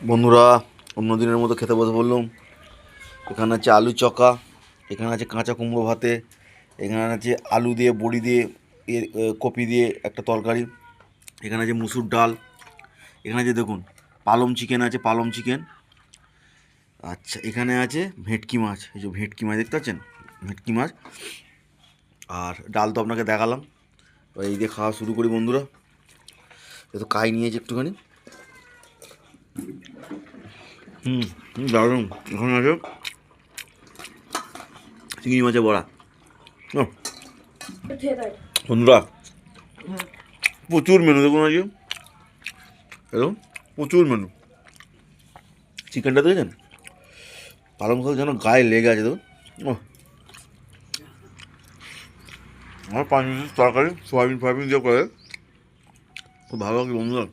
বন্ধুরা, অন্য দিনের মতো খেতে বসে বললাম। এখানে আছে আলু চকা, এখানে আছে কাঁচা কুমড়ো ভাতে, এখানে আছে আলু দিয়ে বড়ি দিয়ে কপি দিয়ে একটা তরকারি, এখানে আছে মুসুর ডাল, এখানে আছে দেখুন পালং চিকেন আছে, পালং চিকেন। আচ্ছা, এখানে আছে ভেটকি মাছ, এই যে ভেটকি মাছ দেখতে পাচ্ছেন, ভেটকি মাছ। আর ডাল তো আপনাকে দেখালাম। এই দিয়ে খাওয়া শুরু করি বন্ধুরা। এ তো কাই নিয়েছি একটুখানি। দারুণ। এখানে আছে চিংড়ি মাছের বড়া। বন্ধুরা, প্রচুর মেনু দেখুন আজকে, এরকম প্রচুর মেনু। চিকেনটা দেখেছেন, পালং শাক যেন গায়ে লেগে আছে দেখুন। আমার 5 মিনিট তরকারি সোয়াবিন দিয়ে করে, খুব ভালো লাগে বন্ধুরা।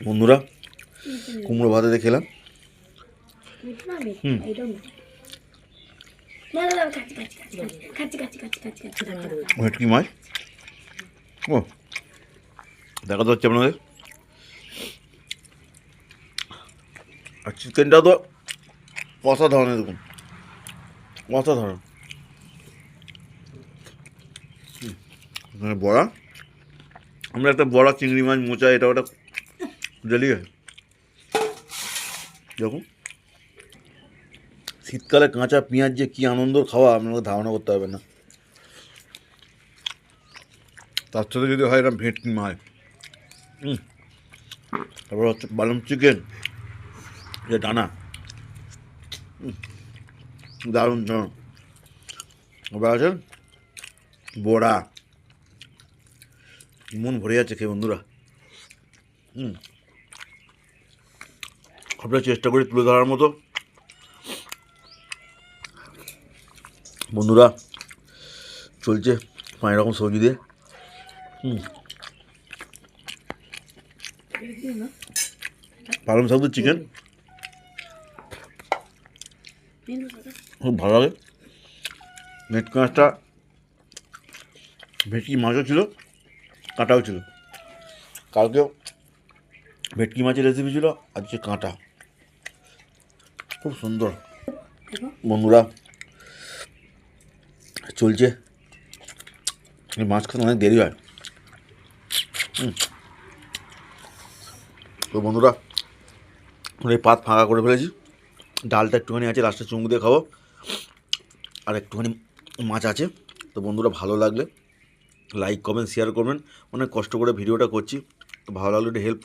বন্ধুরা, কুমড়ো ভাতে দিয়ে খেলাম। ভেটকি মাছ দেখা যাচ্ছে আপনাদের। আর চিকেনটা তো অসাধারণ, দেখুন অসাধারণ। বড়া, আমরা একটা বড়া চিংড়ি মাছ মোচা এটা ওটা ডেলি হয়। দেখুন শীতকালে কাঁচা পেঁয়াজ যে কী আনন্দ খাওয়া আপনাকে ধারণা করতে হবে না। তার সাথে যদি হয় এরকম ভেটকি মাছ, তারপর হচ্ছে পালং চিকেন, যে ডানা, দারুণ দারুণ। আবার আছে বড়া, মন ভরে যাচ্ছে খেয়ে বন্ধুরা। আপনারা চেষ্টা করি তুলে ধরার মতো। বন্ধুরা, চলছে 5 রকম সবজি দিয়ে। পালং শাক দিয়ে চিকেন খুব ভালো লাগে। ভেটকি মাছটা, ভেটকি মাছও ছিল, কাঁটাও ছিল। কালকেও ভেটকি মাছের রেসিপি ছিল, আজকে কাঁটা। খুব সুন্দর। বন্ধুরা, চলছে। এই মাছ খেতে অনেক দেরি হয়। তো বন্ধুরা, এই পাত ফাঁকা করে ফেলেছি, ডালটা একটুখানি আছে, লাস্টে চুমুক দিয়ে খাবো, আর একটুখানি মাছ আছে। তো বন্ধুরা, ভালো লাগলে লাইক কমেন্ট শেয়ার করবেন। অনেক কষ্ট করে ভিডিওটা করছি, তো ভালো লাগলে একটু হেল্প